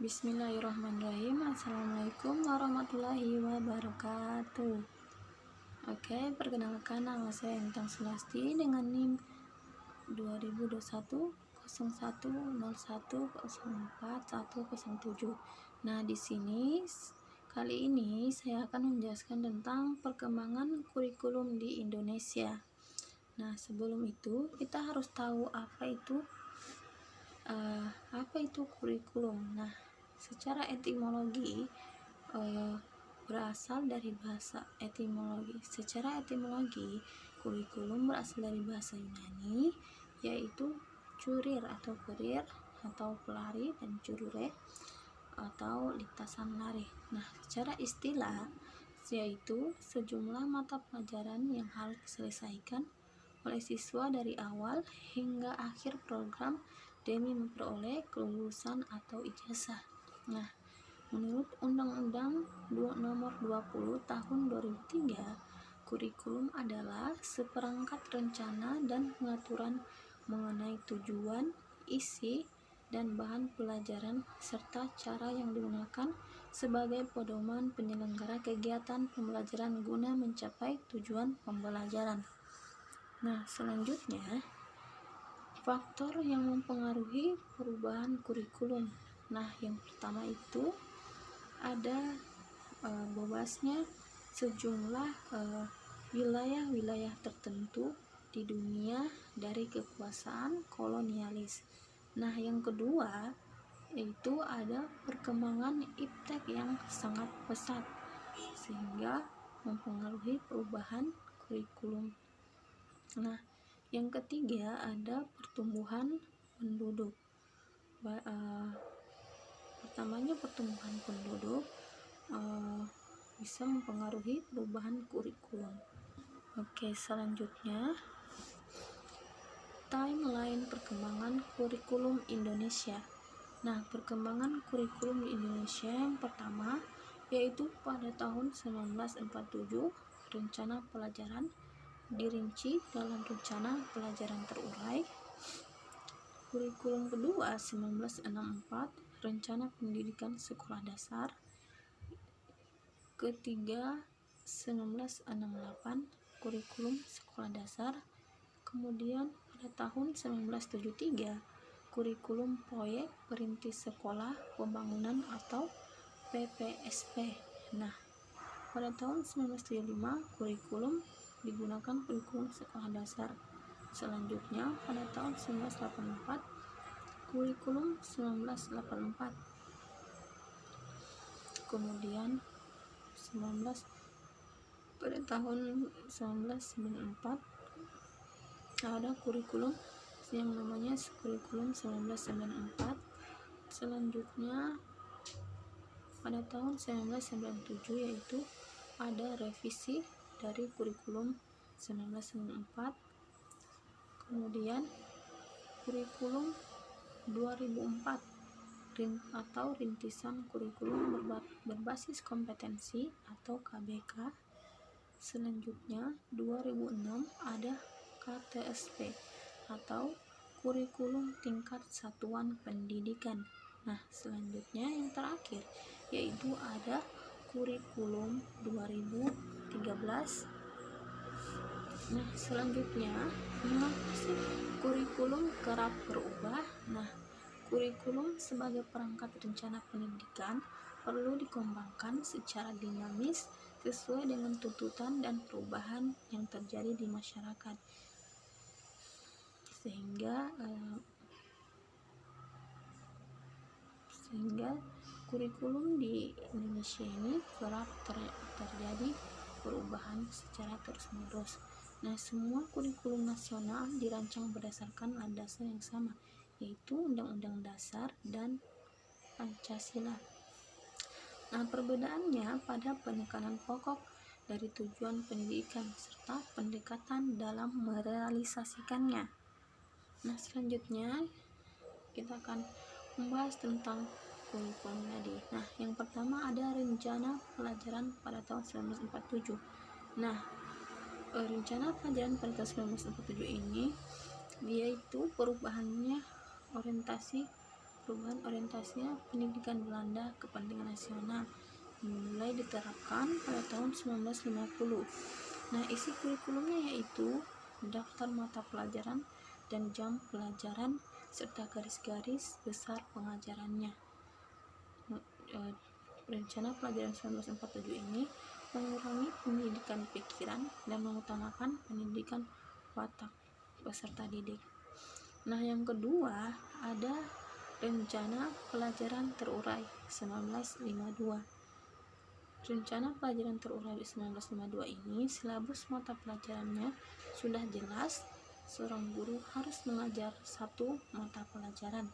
Bismillahirrahmanirrahim. Assalamualaikum warahmatullahi wabarakatuh. Oke, perkenalkan nama saya Intang Sulasti dengan NIM 2021 0101041107. Nah, di sini kali ini saya akan menjelaskan tentang perkembangan kurikulum di Indonesia. Nah, sebelum itu kita harus tahu apa itu kurikulum. Nah, secara etimologi berasal dari bahasa etimologi. Secara etimologi, kurikulum berasal dari bahasa Yunani, yaitu curir atau kurir atau pelari, dan curure atau lintasan lari. Nah, secara istilah yaitu sejumlah mata pelajaran yang harus diselesaikan oleh siswa dari awal hingga akhir program demi memperoleh kelulusan atau ijazah. Nah, menurut Undang-Undang Nomor 20 Tahun 2003, kurikulum adalah seperangkat rencana dan pengaturan mengenai tujuan, isi, dan bahan pelajaran serta cara yang digunakan sebagai pedoman penyelenggara kegiatan pembelajaran guna mencapai tujuan pembelajaran. Nah, selanjutnya faktor yang mempengaruhi perubahan kurikulum. Nah, yang pertama itu ada bebasnya sejumlah wilayah-wilayah tertentu di dunia dari kekuasaan kolonialis. Nah, yang kedua yaitu ada perkembangan iptek yang sangat pesat sehingga mempengaruhi perubahan kurikulum. Nah, yang ketiga ada pertumbuhan penduduk. Pertamanya pertumbuhan penduduk bisa mempengaruhi perubahan kurikulum. Oke, selanjutnya timeline perkembangan kurikulum Indonesia. Nah, perkembangan kurikulum di Indonesia yang pertama yaitu pada tahun 1947 rencana pelajaran dirinci dalam rencana pelajaran terurai. Kurikulum kedua 1964 rencana pendidikan sekolah dasar. Ketiga 1968 kurikulum sekolah dasar. Kemudian pada tahun 1973 kurikulum proyek perintis sekolah pembangunan atau PPSP. Nah, pada tahun 1975 kurikulum digunakan kurikulum sekolah dasar. Selanjutnya pada tahun 1984 kurikulum 1984. Kemudian pada tahun 1994 ada kurikulum yang namanya kurikulum 1994. Selanjutnya pada tahun 1997 yaitu ada revisi dari kurikulum 1994. Kemudian kurikulum 2004 atau rintisan kurikulum berbasis kompetensi atau KBK. Selanjutnya 2006 ada KTSP atau kurikulum tingkat satuan pendidikan. Nah, selanjutnya yang terakhir yaitu ada kurikulum 2013. Nah, selanjutnya mengapa sih kurikulum kerap berubah? Nah, kurikulum sebagai perangkat rencana pendidikan perlu dikembangkan secara dinamis sesuai dengan tuntutan dan perubahan yang terjadi di masyarakat. Sehingga kurikulum di Indonesia ini kerap terjadi perubahan secara terus-menerus. Nah, semua kurikulum nasional dirancang berdasarkan landasan yang sama, yaitu Undang-Undang Dasar dan Pancasila. Nah, perbedaannya pada penekanan pokok dari tujuan pendidikan serta pendekatan dalam merealisasikannya. Nah, selanjutnya kita akan membahas tentang kurikulum tadi. Nah, yang pertama ada rencana pelajaran pada tahun 1947. Nah, rencana pelajaran pada tahun 1947 ini yaitu perubahannya orientasi perubahan orientasinya pendidikan Belanda kepentingan nasional mulai diterapkan pada tahun 1950. Nah, isi kurikulumnya yaitu daftar mata pelajaran dan jam pelajaran serta garis-garis besar pengajarannya. Rencana pelajaran 1947 ini mengurangi pendidikan pikiran dan mengutamakan pendidikan watak peserta didik. Nah, yang kedua ada rencana pelajaran terurai 1952. Rencana pelajaran terurai 1952 ini silabus mata pelajarannya sudah jelas, seorang guru harus mengajar satu mata pelajaran.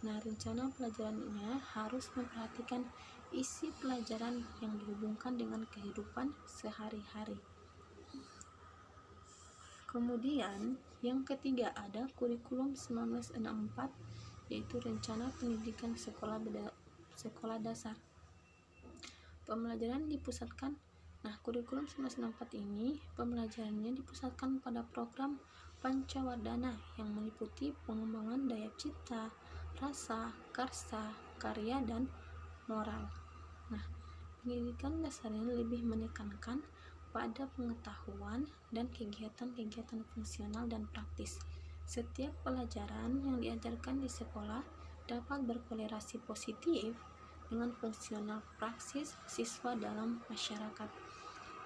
Nah, rencana pelajarannya harus memperhatikan isi pelajaran yang dihubungkan dengan kehidupan sehari-hari. Kemudian yang ketiga ada kurikulum 1964, yaitu rencana pendidikan sekolah dasar. Pembelajaran dipusatkan. Nah, kurikulum 1964 ini pembelajarannya dipusatkan pada program Pancawardana yang meliputi pengembangan daya cipta, rasa, karsa, karya, dan moral. Nah, pendidikan dasarnya lebih menekankan pada pengetahuan dan kegiatan-kegiatan fungsional dan praktis. Setiap pelajaran yang diajarkan di sekolah dapat berkorelasi positif dengan fungsional praksis siswa dalam masyarakat.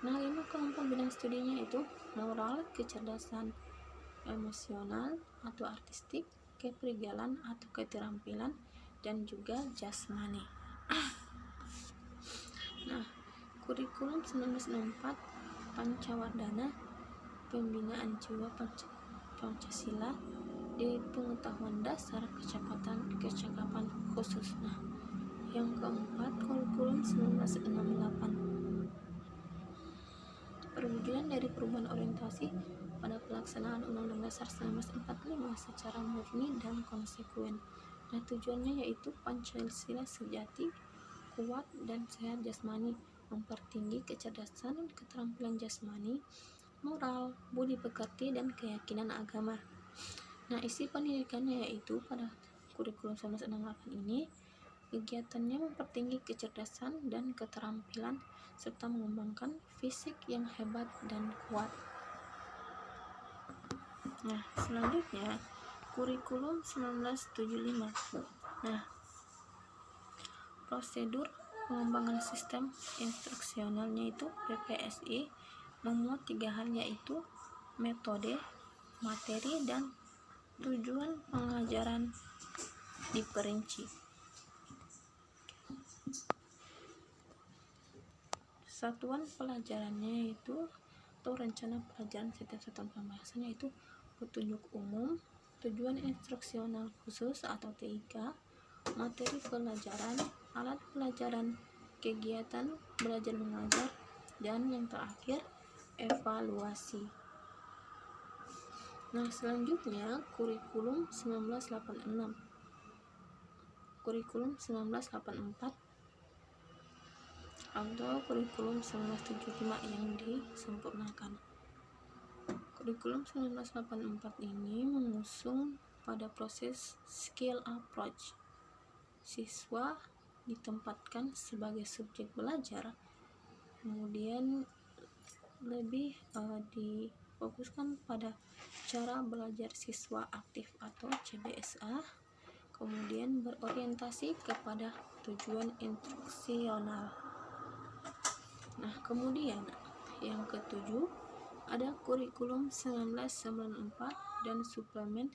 Nah, 5 kelompok bidang studinya itu moral, kecerdasan emosional atau artistik, kepribadian atau keterampilan, dan juga jasmani. Nah, kurikulum 1964 Pancawardana pembinaan jiwa Pancasila di pengetahuan dasar kecakapan khusus. Nah, yang keempat kurikulum 1968 perwujudan dari perubahan orientasi pada pelaksanaan Undang-Undang Dasar 1945 secara murni dan konsekuen. Nah, tujuannya yaitu Pancasila sejati, kuat dan sehat jasmani, mempertinggi kecerdasan, keterampilan jasmani, moral, budi pekerti, dan keyakinan agama. Nah, isi pendidikannya yaitu pada kurikulum 1968 ini kegiatannya mempertinggi kecerdasan dan keterampilan serta mengembangkan fisik yang hebat dan kuat. Nah, selanjutnya kurikulum 1975. Nah, prosedur pengembangan sistem instruksionalnya itu PPSI memuat 3 hal yaitu metode, materi, dan tujuan pengajaran diperinci. Satuan pelajarannya yaitu atau rencana pelajaran setiap satuan pembahasannya yaitu petunjuk umum, tujuan instruksional khusus atau TIK, materi pelajaran, alat pelajaran, kegiatan belajar mengajar, dan yang terakhir evaluasi. Nah, selanjutnya kurikulum 1986. Kurikulum 1984 atau kurikulum 1975 yang disempurnakan. Kurikulum 1984 ini mengusung pada proses skill approach. Siswa ditempatkan sebagai subjek belajar, kemudian lebih difokuskan pada cara belajar siswa aktif atau CBSA, kemudian berorientasi kepada tujuan instruksional. Nah, kemudian yang ketujuh ada kurikulum 1994 dan suplemen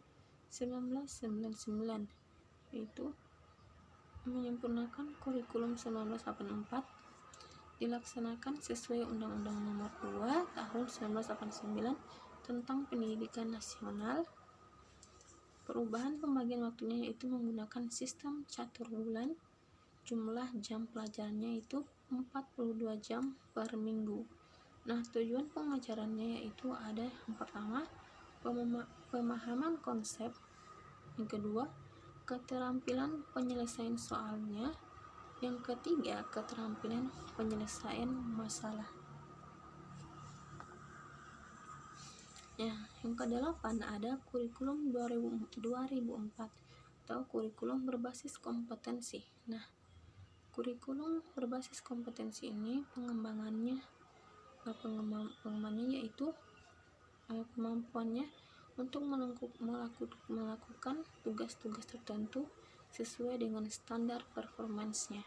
1999, yaitu menyempurnakan kurikulum 1984 dilaksanakan sesuai Undang-Undang Nomor 2 Tahun 1989 tentang Pendidikan Nasional. Perubahan pembagian waktunya yaitu menggunakan sistem catur bulan. Jumlah jam pelajarannya itu 42 jam per minggu. Nah, tujuan pengajarannya yaitu ada yang pertama pemahaman konsep, yang kedua keterampilan penyelesaian soalnya, yang ketiga keterampilan penyelesaian masalah. Ya, yang kedelapan ada kurikulum 2004 atau kurikulum berbasis kompetensi. Nah, kurikulum berbasis kompetensi ini pengembangannya yaitu kemampuannya untuk melakukan tugas-tugas tertentu sesuai dengan standar performance-nya.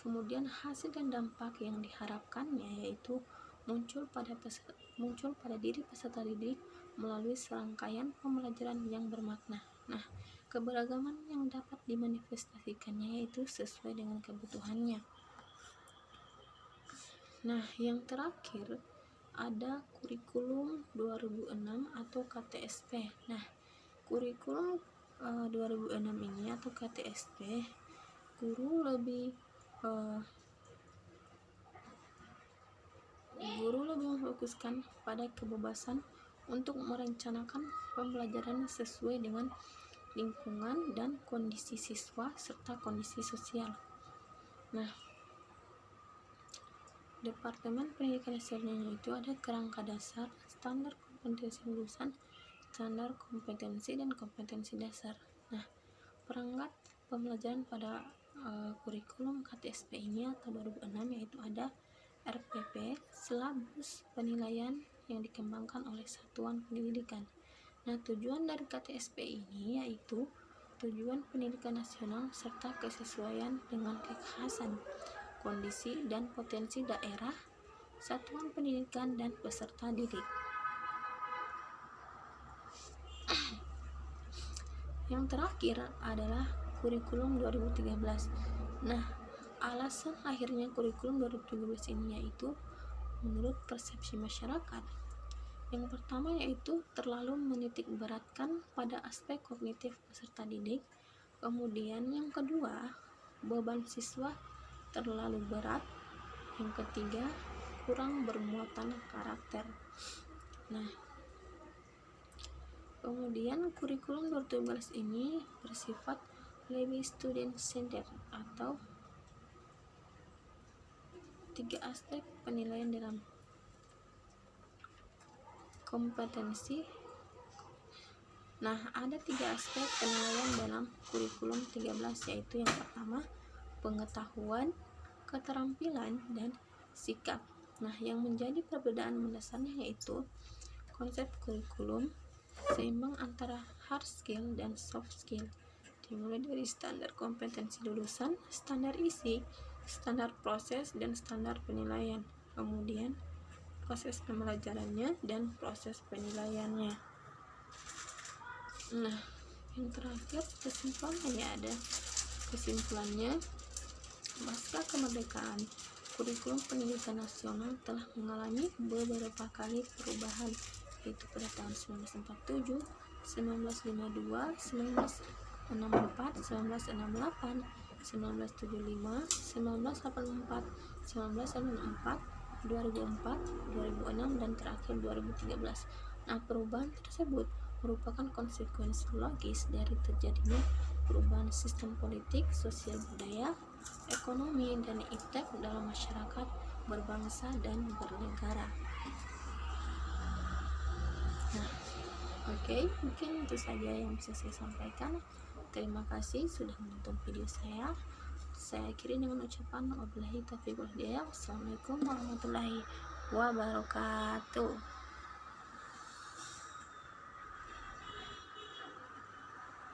Kemudian hasil dan dampak yang diharapkannya yaitu muncul pada diri peserta didik melalui serangkaian pembelajaran yang bermakna. Nah, keberagaman yang dapat dimanifestasikannya yaitu sesuai dengan kebutuhannya. Nah, yang terakhir ada kurikulum 2006 atau KTSP. Nah, kurikulum 2006 ini atau KTSP, guru lebih memfokuskan pada kebebasan untuk merencanakan pembelajaran sesuai dengan lingkungan dan kondisi siswa serta kondisi sosial. Nah, Departemen Pendidikan Nasional itu ada kerangka dasar, standar kompetensi lulusan, standar kompetensi dan kompetensi dasar. Nah, perangkat pembelajaran pada kurikulum KTSP ini atau 2006 yaitu ada RPP, silabus penilaian yang dikembangkan oleh satuan pendidikan. Nah, tujuan dari KTSP ini yaitu tujuan pendidikan nasional serta kesesuaian dengan kekhasan, kondisi dan potensi daerah, satuan pendidikan dan peserta didik. Yang terakhir adalah kurikulum 2013. Nah, alasan lahirnya kurikulum 2013 ini yaitu menurut persepsi masyarakat. Yang pertama yaitu terlalu menitik beratkan pada aspek kognitif peserta didik. Kemudian yang kedua, beban siswa terlalu berat. Yang ketiga, kurang bermuatan karakter. Nah, kemudian kurikulum 2013 ini bersifat lebih student centered atau 3 aspek penilaian dalam kompetensi. Nah, ada 3 aspek penilaian dalam kurikulum 13 yaitu yang pertama pengetahuan, keterampilan, dan sikap. Nah, yang menjadi perbedaan mendasarnya yaitu konsep kurikulum seimbang antara hard skill dan soft skill, dimulai dari standar kompetensi lulusan, standar isi, standar proses, dan standar penilaian. Kemudian proses pembelajarannya dan proses penilaiannya. Nah, yang terakhir kesimpulannya ada kesimpulannya, pasca kemerdekaan kurikulum pendidikan nasional telah mengalami beberapa kali perubahan yaitu pada tahun 1947, 1952, 1964, 1968, 1975, 1984, 1994, 2004, 2006, dan terakhir 2013. Nah, perubahan tersebut merupakan konsekuensi logis dari terjadinya perubahan sistem politik, sosial, budaya, ekonomi, dan iptek dalam masyarakat berbangsa dan bernegara. Nah, oke, mungkin itu saja yang bisa saya sampaikan. Terima kasih sudah menonton video saya. Saya akhiri dengan ucapan wabillahi taufiq wal hidayah. Wassalamualaikum warahmatullahi wabarakatuh.